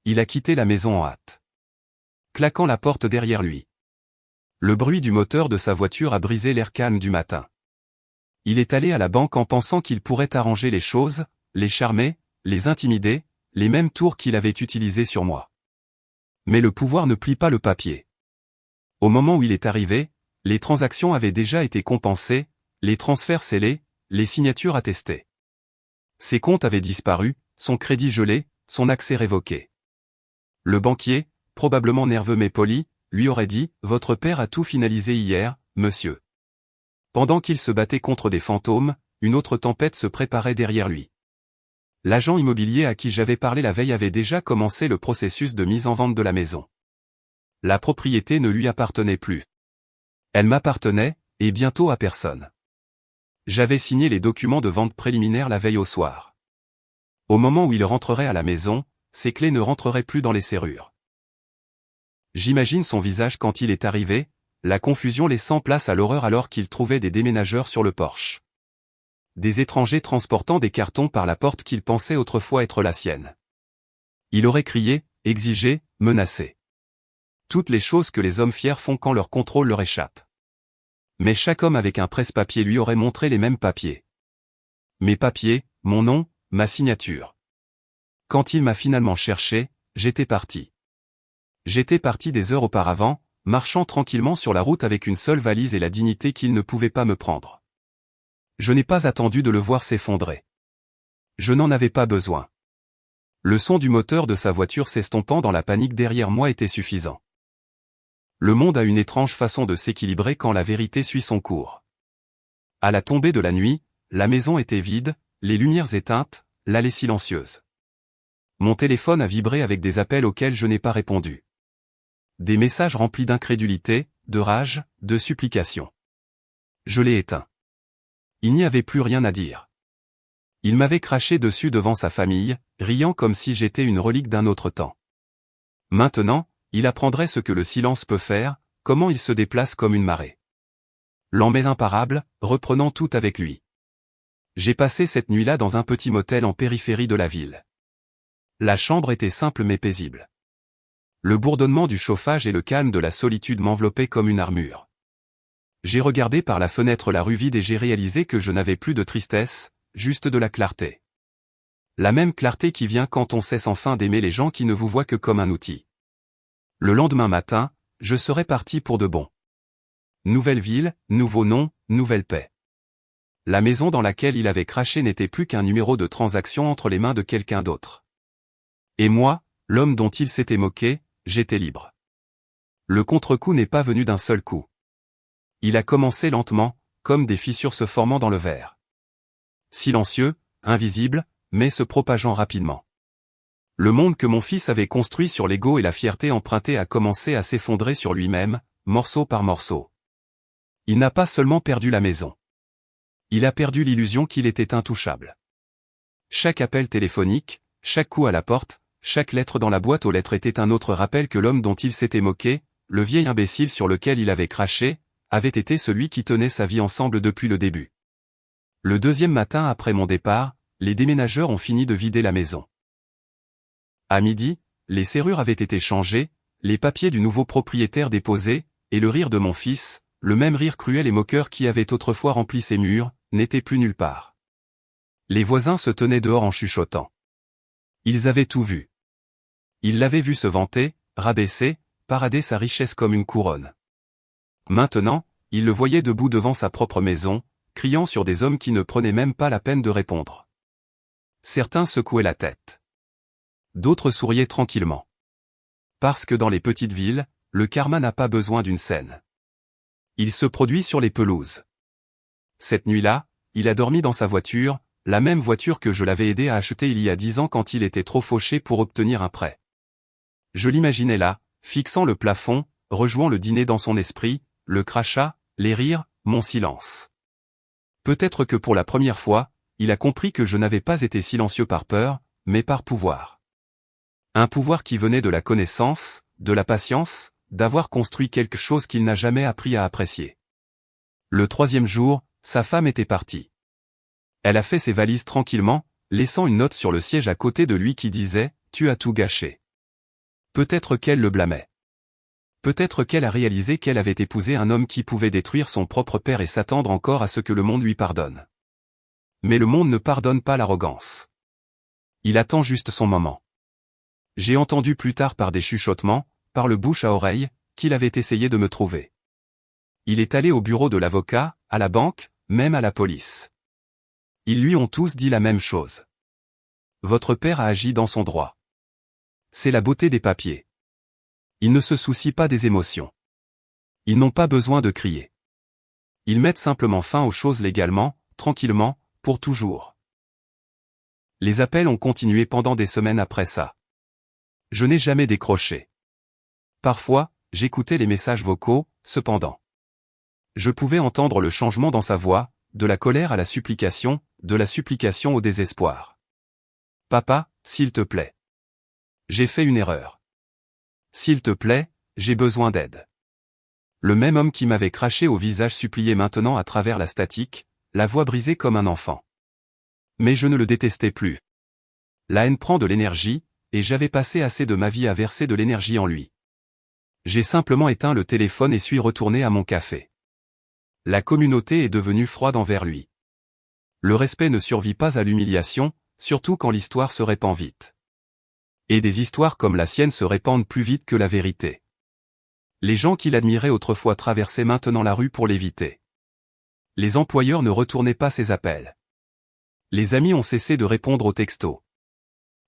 Il a quitté la maison en hâte, claquant la porte derrière lui. Le bruit du moteur de sa voiture a brisé l'air calme du matin. Il est allé à la banque en pensant qu'il pourrait arranger les choses, les charmer, les intimider, les mêmes tours qu'il avait utilisés sur moi. Mais le pouvoir ne plie pas le papier. Au moment où il est arrivé, les transactions avaient déjà été compensées, les transferts scellés, les signatures attestées. Ses comptes avaient disparu, son crédit gelé, son accès révoqué. Le banquier, probablement nerveux mais poli, lui aurait dit « Votre père a tout finalisé hier, monsieur ». Pendant qu'il se battait contre des fantômes, une autre tempête se préparait derrière lui. L'agent immobilier à qui j'avais parlé la veille avait déjà commencé le processus de mise en vente de la maison. La propriété ne lui appartenait plus. Elle m'appartenait, et bientôt à personne. J'avais signé les documents de vente préliminaire la veille au soir. Au moment où il rentrerait à la maison, ses clés ne rentreraient plus dans les serrures. J'imagine son visage quand il est arrivé, la confusion laissant place à l'horreur alors qu'il trouvait des déménageurs sur le porche. Des étrangers transportant des cartons par la porte qu'il pensait autrefois être la sienne. Il aurait crié, exigé, menacé. Toutes les choses que les hommes fiers font quand leur contrôle leur échappe. Mais chaque homme avec un presse-papier lui aurait montré les mêmes papiers. Mes papiers, mon nom, ma signature. Quand il m'a finalement cherché, j'étais parti. J'étais parti des heures auparavant, marchant tranquillement sur la route avec une seule valise et la dignité qu'il ne pouvait pas me prendre. Je n'ai pas attendu de le voir s'effondrer. Je n'en avais pas besoin. Le son du moteur de sa voiture s'estompant dans la panique derrière moi était suffisant. Le monde a une étrange façon de s'équilibrer quand la vérité suit son cours. À la tombée de la nuit, la maison était vide, les lumières éteintes, l'allée silencieuse. Mon téléphone a vibré avec des appels auxquels je n'ai pas répondu. Des messages remplis d'incrédulité, de rage, de supplication. Je l'ai éteint. Il n'y avait plus rien à dire. Il m'avait craché dessus devant sa famille, riant comme si j'étais une relique d'un autre temps. Maintenant, il apprendrait ce que le silence peut faire, comment il se déplace comme une marée. Lent imparable, reprenant tout avec lui. J'ai passé cette nuit-là dans un petit motel en périphérie de la ville. La chambre était simple mais paisible. Le bourdonnement du chauffage et le calme de la solitude m'enveloppaient comme une armure. J'ai regardé par la fenêtre la rue vide et j'ai réalisé que je n'avais plus de tristesse, juste de la clarté. La même clarté qui vient quand on cesse enfin d'aimer les gens qui ne vous voient que comme un outil. Le lendemain matin, je serais parti pour de bon. Nouvelle ville, nouveau nom, nouvelle paix. La maison dans laquelle il avait craché n'était plus qu'un numéro de transaction entre les mains de quelqu'un d'autre. Et moi, l'homme dont il s'était moqué, j'étais libre. Le contre-coup n'est pas venu d'un seul coup. Il a commencé lentement, comme des fissures se formant dans le verre. Silencieux, invisible, mais se propageant rapidement. Le monde que mon fils avait construit sur l'ego et la fierté empruntée a commencé à s'effondrer sur lui-même, morceau par morceau. Il n'a pas seulement perdu la maison. Il a perdu l'illusion qu'il était intouchable. Chaque appel téléphonique, chaque coup à la porte, chaque lettre dans la boîte aux lettres était un autre rappel que l'homme dont il s'était moqué, le vieil imbécile sur lequel il avait craché, avait été celui qui tenait sa vie ensemble depuis le début. Le deuxième matin après mon départ, les déménageurs ont fini de vider la maison. À midi, les serrures avaient été changées, les papiers du nouveau propriétaire déposés, et le rire de mon fils, le même rire cruel et moqueur qui avait autrefois rempli ses murs, n'était plus nulle part. Les voisins se tenaient dehors en chuchotant. Ils avaient tout vu. Ils l'avaient vu se vanter, rabaisser, parader sa richesse comme une couronne. Maintenant, ils le voyaient debout devant sa propre maison, criant sur des hommes qui ne prenaient même pas la peine de répondre. Certains secouaient la tête. D'autres souriaient tranquillement. Parce que dans les petites villes, le karma n'a pas besoin d'une scène. Il se produit sur les pelouses. Cette nuit-là, il a dormi dans sa voiture, la même voiture que je l'avais aidé à acheter il y a 10 ans quand il était trop fauché pour obtenir un prêt. Je l'imaginais là, fixant le plafond, rejouant le dîner dans son esprit, le crachat, les rires, mon silence. Peut-être que pour la première fois, il a compris que je n'avais pas été silencieux par peur, mais par pouvoir. Un pouvoir qui venait de la connaissance, de la patience, d'avoir construit quelque chose qu'il n'a jamais appris à apprécier. Le 3e jour, sa femme était partie. Elle a fait ses valises tranquillement, laissant une note sur le siège à côté de lui qui disait « Tu as tout gâché ». Peut-être qu'elle le blâmait. Peut-être qu'elle a réalisé qu'elle avait épousé un homme qui pouvait détruire son propre père et s'attendre encore à ce que le monde lui pardonne. Mais le monde ne pardonne pas l'arrogance. Il attend juste son moment. J'ai entendu plus tard par des chuchotements, par le bouche à oreille, qu'il avait essayé de me trouver. Il est allé au bureau de l'avocat, à la banque, même à la police. Ils lui ont tous dit la même chose. Votre père a agi dans son droit. C'est la beauté des papiers. Ils ne se soucient pas des émotions. Ils n'ont pas besoin de crier. Ils mettent simplement fin aux choses légalement, tranquillement, pour toujours. Les appels ont continué pendant des semaines après ça. Je n'ai jamais décroché. Parfois, j'écoutais les messages vocaux, cependant. Je pouvais entendre le changement dans sa voix, de la colère à la supplication, de la supplication au désespoir. Papa, s'il te plaît. J'ai fait une erreur. S'il te plaît, j'ai besoin d'aide. Le même homme qui m'avait craché au visage suppliait maintenant à travers la statique, la voix brisée comme un enfant. Mais je ne le détestais plus. La haine prend de l'énergie, et j'avais passé assez de ma vie à verser de l'énergie en lui. J'ai simplement éteint le téléphone et suis retourné à mon café. La communauté est devenue froide envers lui. Le respect ne survit pas à l'humiliation, surtout quand l'histoire se répand vite. Et des histoires comme la sienne se répandent plus vite que la vérité. Les gens qui l'admiraient autrefois traversaient maintenant la rue pour l'éviter. Les employeurs ne retournaient pas ses appels. Les amis ont cessé de répondre aux textos.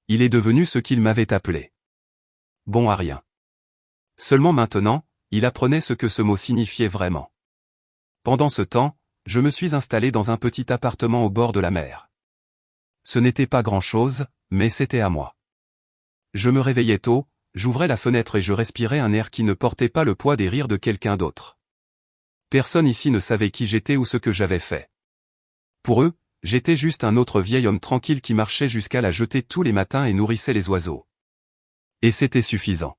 Il est devenu ce qu'il m'avait appelé. Bon à rien. Seulement maintenant, il apprenait ce que ce mot signifiait vraiment. Pendant ce temps, je me suis installé dans un petit appartement au bord de la mer. Ce n'était pas grand-chose, mais c'était à moi. Je me réveillais tôt, j'ouvrais la fenêtre et je respirais un air qui ne portait pas le poids des rires de quelqu'un d'autre. Personne ici ne savait qui j'étais ou ce que j'avais fait. Pour eux, j'étais juste un autre vieil homme tranquille qui marchait jusqu'à la jetée tous les matins et nourrissait les oiseaux. Et c'était suffisant.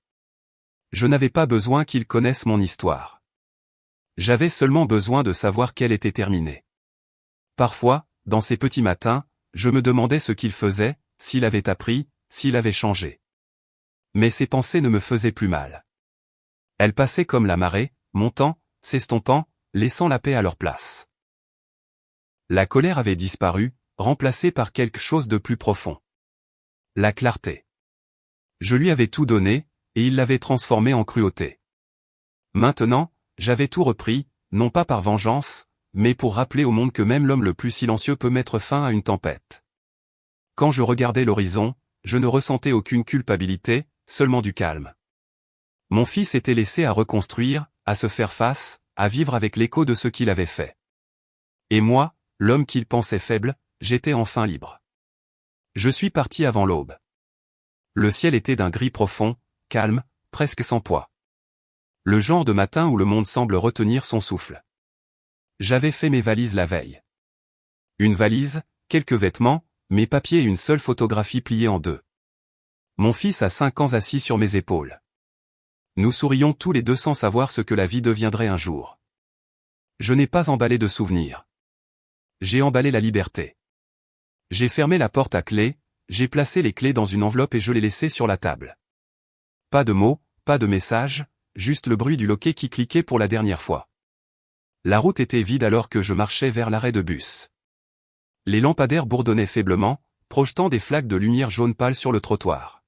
Je n'avais pas besoin qu'ils connaissent mon histoire. J'avais seulement besoin de savoir qu'elle était terminée. Parfois, dans ces petits matins, je me demandais ce qu'il faisait, s'il avait appris, s'il avait changé. Mais ces pensées ne me faisaient plus mal. Elles passaient comme la marée, montant, s'estompant, laissant la paix à leur place. La colère avait disparu, remplacée par quelque chose de plus profond. La clarté. Je lui avais tout donné, et il l'avait transformé en cruauté. Maintenant, j'avais tout repris, non pas par vengeance, mais pour rappeler au monde que même l'homme le plus silencieux peut mettre fin à une tempête. Quand je regardais l'horizon, je ne ressentais aucune culpabilité, seulement du calme. Mon fils était laissé à reconstruire, à se faire face, à vivre avec l'écho de ce qu'il avait fait. Et moi, l'homme qu'il pensait faible, j'étais enfin libre. Je suis parti avant l'aube. Le ciel était d'un gris profond, calme, presque sans poids. Le genre de matin où le monde semble retenir son souffle. J'avais fait mes valises la veille. Une valise, quelques vêtements, mes papiers et une seule photographie pliée en deux. Mon fils a 5 ans assis sur mes épaules. Nous sourions tous les deux sans savoir ce que la vie deviendrait un jour. Je n'ai pas emballé de souvenirs. J'ai emballé la liberté. J'ai fermé la porte à clé, j'ai placé les clés dans une enveloppe et je les laissées sur la table. Pas de mots, pas de messages, juste le bruit du loquet qui cliquait pour la dernière fois. La route était vide alors que je marchais vers l'arrêt de bus. Les lampadaires bourdonnaient faiblement, projetant des flaques de lumière jaune pâle sur le trottoir.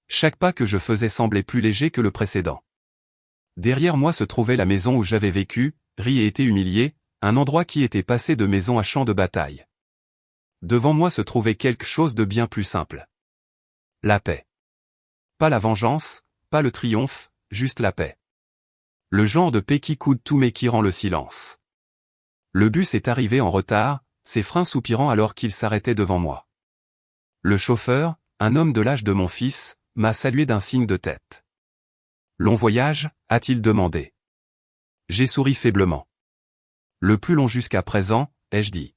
Chaque pas que je faisais semblait plus léger que le précédent. Derrière moi se trouvait la maison où j'avais vécu, ri et été humilié, un endroit qui était passé de maison à champ de bataille. Devant moi se trouvait quelque chose de bien plus simple. La paix. Pas la vengeance, pas le triomphe, juste la paix. Le genre de paix qui coude tout mais qui rend le silence. Le bus est arrivé en retard, ses freins soupirant alors qu'il s'arrêtait devant moi. Le chauffeur, un homme de l'âge de mon fils, m'a salué d'un signe de tête. Long voyage, a-t-il demandé. J'ai souri faiblement. Le plus long jusqu'à présent, ai-je dit.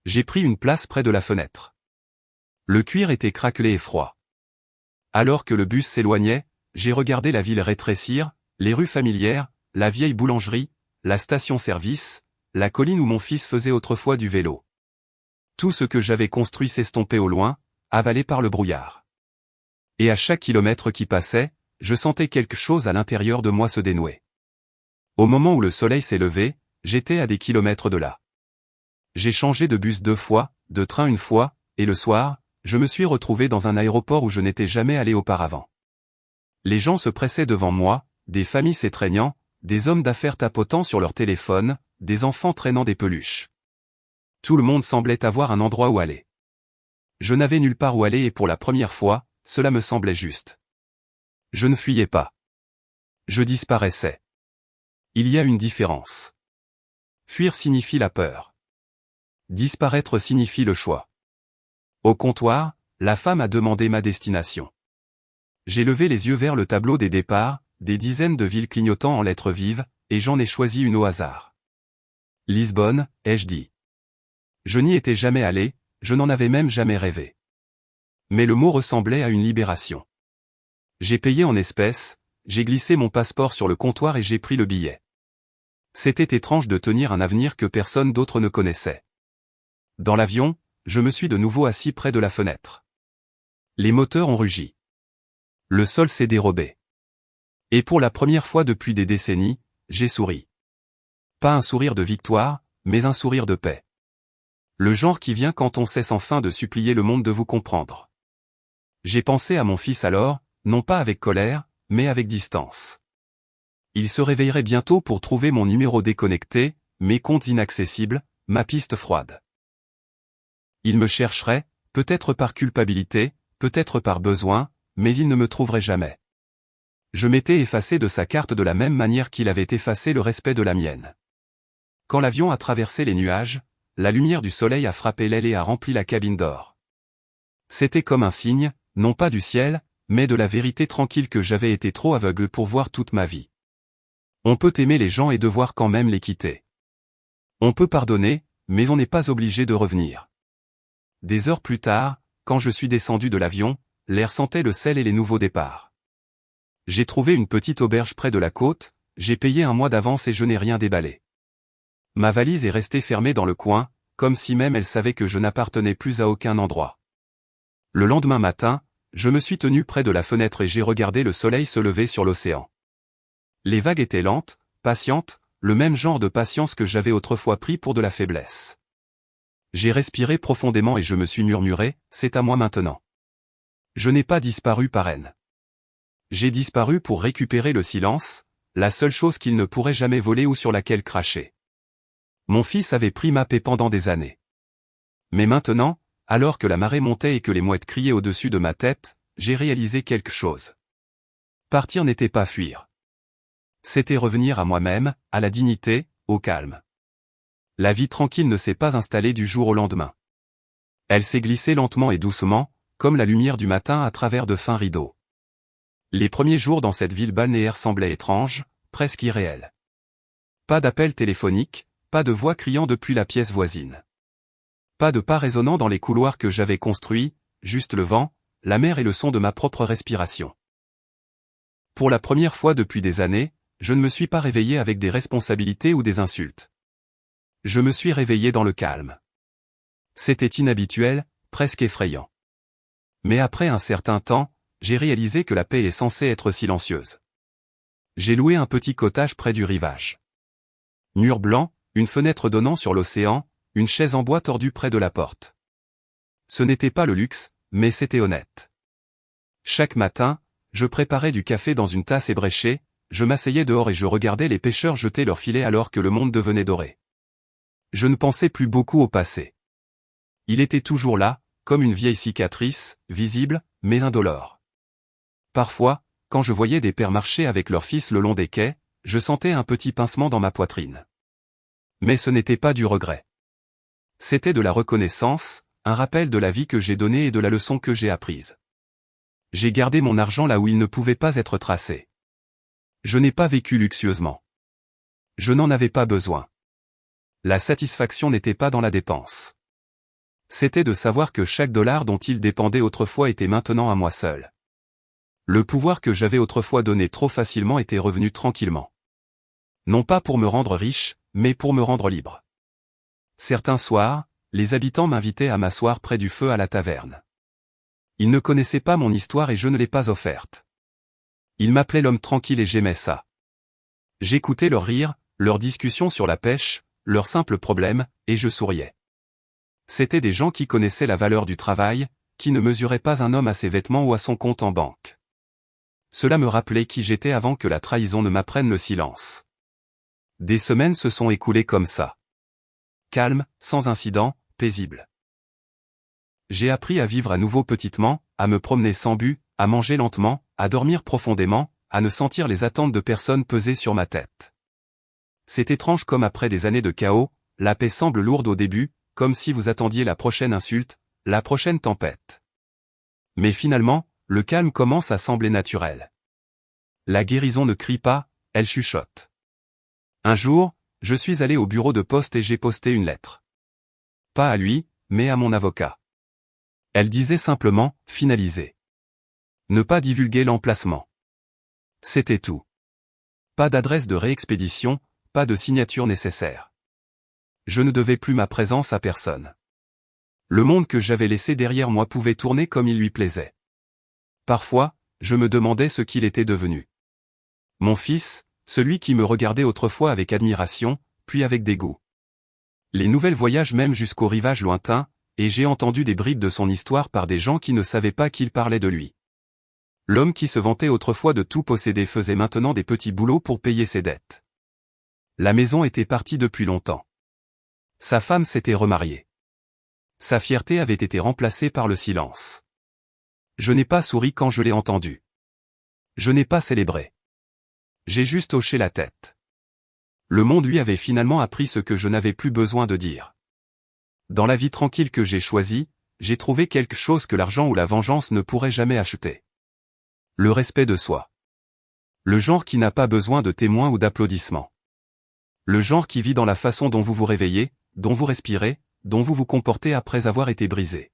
J'ai pris une place près de la fenêtre. Le cuir était craquelé et froid. Alors que le bus s'éloignait, j'ai regardé la ville rétrécir, les rues familières, la vieille boulangerie, la station-service, la colline où mon fils faisait autrefois du vélo. Tout ce que j'avais construit s'estompait au loin, avalé par le brouillard. Et à chaque kilomètre qui passait, je sentais quelque chose à l'intérieur de moi se dénouer. Au moment où le soleil s'est levé, j'étais à des kilomètres de là. J'ai changé de bus 2 fois, de train 1 fois, et le soir, je me suis retrouvé dans un aéroport où je n'étais jamais allé auparavant. Les gens se pressaient devant moi, des familles s'étreignant, des hommes d'affaires tapotant sur leur téléphone, des enfants traînant des peluches. Tout le monde semblait avoir un endroit où aller. Je n'avais nulle part où aller et pour la première fois, cela me semblait juste. Je ne fuyais pas. Je disparaissais. Il y a une différence. Fuir signifie la peur. Disparaître signifie le choix. Au comptoir, la femme a demandé ma destination. J'ai levé les yeux vers le tableau des départs, des dizaines de villes clignotant en lettres vives, et j'en ai choisi une au hasard. Lisbonne, ai-je dit. Je n'y étais jamais allé, je n'en avais même jamais rêvé. Mais le mot ressemblait à une libération. J'ai payé en espèces, j'ai glissé mon passeport sur le comptoir et j'ai pris le billet. C'était étrange de tenir un avenir que personne d'autre ne connaissait. Dans l'avion, je me suis de nouveau assis près de la fenêtre. Les moteurs ont rugi. Le sol s'est dérobé. Et pour la première fois depuis des décennies, j'ai souri. Pas un sourire de victoire, mais un sourire de paix. Le genre qui vient quand on cesse enfin de supplier le monde de vous comprendre. J'ai pensé à mon fils alors, non pas avec colère, mais avec distance. Il se réveillerait bientôt pour trouver mon numéro déconnecté, mes comptes inaccessibles, ma piste froide. Il me chercherait, peut-être par culpabilité, peut-être par besoin, mais il ne me trouverait jamais. Je m'étais effacé de sa carte de la même manière qu'il avait effacé le respect de la mienne. Quand l'avion a traversé les nuages, la lumière du soleil a frappé l'aile et a rempli la cabine d'or. C'était comme un signe, non pas du ciel, mais de la vérité tranquille que j'avais été trop aveugle pour voir toute ma vie. On peut aimer les gens et devoir quand même les quitter. On peut pardonner, mais on n'est pas obligé de revenir. Des heures plus tard, quand je suis descendu de l'avion, l'air sentait le sel et les nouveaux départs. J'ai trouvé une petite auberge près de la côte, j'ai payé un mois d'avance et je n'ai rien déballé. Ma valise est restée fermée dans le coin, comme si même elle savait que je n'appartenais plus à aucun endroit. Le lendemain matin, je me suis tenu près de la fenêtre et j'ai regardé le soleil se lever sur l'océan. Les vagues étaient lentes, patientes, le même genre de patience que j'avais autrefois pris pour de la faiblesse. J'ai respiré profondément et je me suis murmuré, c'est à moi maintenant. Je n'ai pas disparu par haine. J'ai disparu pour récupérer le silence, la seule chose qu'il ne pourrait jamais voler ou sur laquelle cracher. Mon fils avait pris ma paix pendant des années. Mais maintenant, alors que la marée montait et que les mouettes criaient au-dessus de ma tête, j'ai réalisé quelque chose. Partir n'était pas fuir. C'était revenir à moi-même, à la dignité, au calme. La vie tranquille ne s'est pas installée du jour au lendemain. Elle s'est glissée lentement et doucement, comme la lumière du matin à travers de fins rideaux. Les premiers jours dans cette ville balnéaire semblaient étranges, presque irréels. Pas d'appel téléphonique, pas de voix criant depuis la pièce voisine. Pas de pas résonnant dans les couloirs que j'avais construits, juste le vent, la mer et le son de ma propre respiration. Pour la première fois depuis des années, je ne me suis pas réveillé avec des responsabilités ou des insultes. Je me suis réveillé dans le calme. C'était inhabituel, presque effrayant. Mais après un certain temps, j'ai réalisé que la paix est censée être silencieuse. J'ai loué un petit cottage près du rivage. Mur blanc, une fenêtre donnant sur l'océan, une chaise en bois tordue près de la porte. Ce n'était pas le luxe, mais c'était honnête. Chaque matin, je préparais du café dans une tasse ébréchée, je m'asseyais dehors et je regardais les pêcheurs jeter leurs filets alors que le monde devenait doré. Je ne pensais plus beaucoup au passé. Il était toujours là, comme une vieille cicatrice, visible, mais indolore. Parfois, quand je voyais des pères marcher avec leurs fils le long des quais, je sentais un petit pincement dans ma poitrine. Mais ce n'était pas du regret. C'était de la reconnaissance, un rappel de la vie que j'ai donnée et de la leçon que j'ai apprise. J'ai gardé mon argent là où il ne pouvait pas être tracé. Je n'ai pas vécu luxueusement. Je n'en avais pas besoin. La satisfaction n'était pas dans la dépense. C'était de savoir que chaque dollar dont il dépendait autrefois était maintenant à moi seul. Le pouvoir que j'avais autrefois donné trop facilement était revenu tranquillement. Non pas pour me rendre riche, mais pour me rendre libre. Certains soirs, les habitants m'invitaient à m'asseoir près du feu à la taverne. Ils ne connaissaient pas mon histoire et je ne l'ai pas offerte. Ils m'appelaient l'homme tranquille et j'aimais ça. J'écoutais leurs rires, leurs discussions sur la pêche, leurs simples problèmes, et je souriais. C'étaient des gens qui connaissaient la valeur du travail, qui ne mesuraient pas un homme à ses vêtements ou à son compte en banque. Cela me rappelait qui j'étais avant que la trahison ne m'apprenne le silence. Des semaines se sont écoulées comme ça. Calme, sans incident, paisible. J'ai appris à vivre à nouveau petitement, à me promener sans but, à manger lentement, à dormir profondément, à ne sentir les attentes de personne peser sur ma tête. C'est étrange comme après des années de chaos, la paix semble lourde au début, comme si vous attendiez la prochaine insulte, la prochaine tempête. Mais finalement, le calme commence à sembler naturel. La guérison ne crie pas, elle chuchote. Un jour, je suis allé au bureau de poste et j'ai posté une lettre. Pas à lui, mais à mon avocat. Elle disait simplement « finaliser ». Ne pas divulguer l'emplacement. C'était tout. Pas d'adresse de réexpédition, pas de signature nécessaire. Je ne devais plus ma présence à personne. Le monde que j'avais laissé derrière moi pouvait tourner comme il lui plaisait. Parfois, je me demandais ce qu'il était devenu. Mon fils, celui qui me regardait autrefois avec admiration, puis avec dégoût. Les nouvelles voyagent même jusqu'au rivage lointain, et j'ai entendu des bribes de son histoire par des gens qui ne savaient pas qu'il parlait de lui. L'homme qui se vantait autrefois de tout posséder faisait maintenant des petits boulots pour payer ses dettes. La maison était partie depuis longtemps. Sa femme s'était remariée. Sa fierté avait été remplacée par le silence. Je n'ai pas souri quand je l'ai entendu. Je n'ai pas célébré. J'ai juste hoché la tête. Le monde lui avait finalement appris ce que je n'avais plus besoin de dire. Dans la vie tranquille que j'ai choisie, j'ai trouvé quelque chose que l'argent ou la vengeance ne pourraient jamais acheter. Le respect de soi. Le genre qui n'a pas besoin de témoins ou d'applaudissements. Le genre qui vit dans la façon dont vous vous réveillez, dont vous respirez, dont vous vous comportez après avoir été brisé.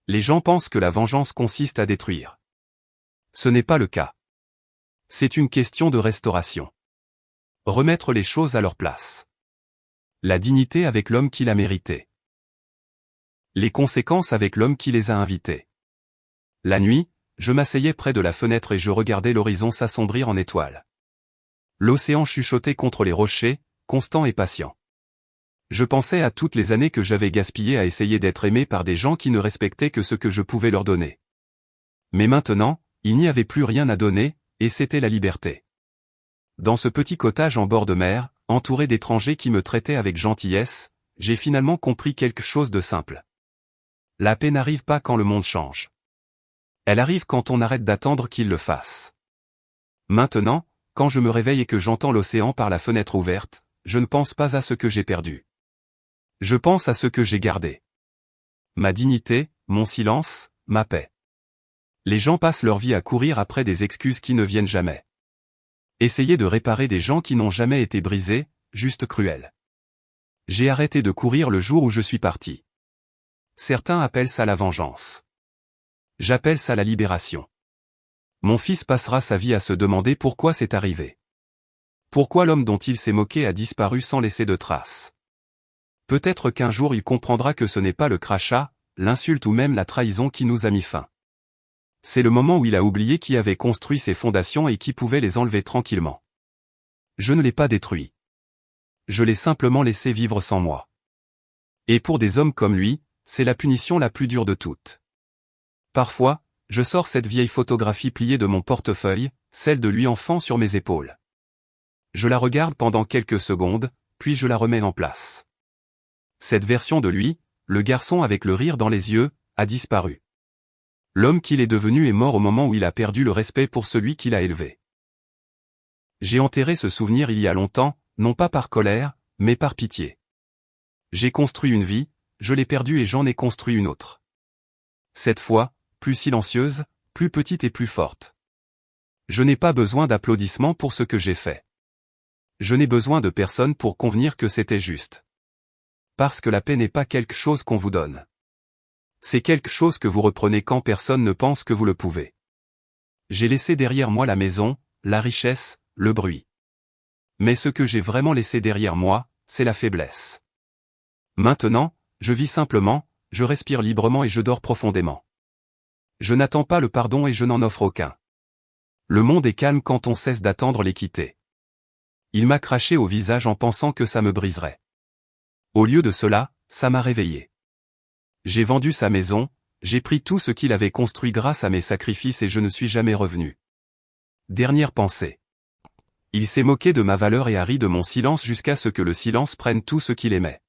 Les gens pensent que la vengeance consiste à détruire. Ce n'est pas le cas. C'est une question de restauration. Remettre les choses à leur place. La dignité avec l'homme qui l'a mérité. Les conséquences avec l'homme qui les a invités. La nuit, je m'asseyais près de la fenêtre et je regardais l'horizon s'assombrir en étoiles. L'océan chuchotait contre les rochers, constant et patient. Je pensais à toutes les années que j'avais gaspillées à essayer d'être aimé par des gens qui ne respectaient que ce que je pouvais leur donner. Mais maintenant, il n'y avait plus rien à donner, et c'était la liberté. Dans ce petit cottage en bord de mer, entouré d'étrangers qui me traitaient avec gentillesse, j'ai finalement compris quelque chose de simple. La paix n'arrive pas quand le monde change. Elle arrive quand on arrête d'attendre qu'il le fasse. Maintenant, quand je me réveille et que j'entends l'océan par la fenêtre ouverte, je ne pense pas à ce que j'ai perdu. Je pense à ce que j'ai gardé. Ma dignité, mon silence, ma paix. Les gens passent leur vie à courir après des excuses qui ne viennent jamais. Essayer de réparer des gens qui n'ont jamais été brisés, juste cruel. J'ai arrêté de courir le jour où je suis parti. Certains appellent ça la vengeance. J'appelle ça la libération. Mon fils passera sa vie à se demander pourquoi c'est arrivé. Pourquoi l'homme dont il s'est moqué a disparu sans laisser de traces. Peut-être qu'un jour il comprendra que ce n'est pas le crachat, l'insulte ou même la trahison qui nous a mis fin. C'est le moment où il a oublié qui avait construit ses fondations et qui pouvait les enlever tranquillement. Je ne l'ai pas détruit. Je l'ai simplement laissé vivre sans moi. Et pour des hommes comme lui, c'est la punition la plus dure de toutes. Parfois, je sors cette vieille photographie pliée de mon portefeuille, celle de lui enfant sur mes épaules. Je la regarde pendant quelques secondes, puis je la remets en place. Cette version de lui, le garçon avec le rire dans les yeux, a disparu. L'homme qu'il est devenu est mort au moment où il a perdu le respect pour celui qu'il a élevé. J'ai enterré ce souvenir il y a longtemps, non pas par colère, mais par pitié. J'ai construit une vie, je l'ai perdue et j'en ai construit une autre. Cette fois, plus silencieuse, plus petite et plus forte. Je n'ai pas besoin d'applaudissements pour ce que j'ai fait. Je n'ai besoin de personne pour convenir que c'était juste. Parce que la paix n'est pas quelque chose qu'on vous donne. C'est quelque chose que vous reprenez quand personne ne pense que vous le pouvez. J'ai laissé derrière moi la maison, la richesse, le bruit. Mais ce que j'ai vraiment laissé derrière moi, c'est la faiblesse. Maintenant, je vis simplement, je respire librement et je dors profondément. Je n'attends pas le pardon et je n'en offre aucun. Le monde est calme quand on cesse d'attendre l'équité. Il m'a craché au visage en pensant que ça me briserait. Au lieu de cela, ça m'a réveillé. J'ai vendu sa maison, j'ai pris tout ce qu'il avait construit grâce à mes sacrifices et je ne suis jamais revenu. Dernière pensée. Il s'est moqué de ma valeur et a ri de mon silence jusqu'à ce que le silence prenne tout ce qu'il aimait.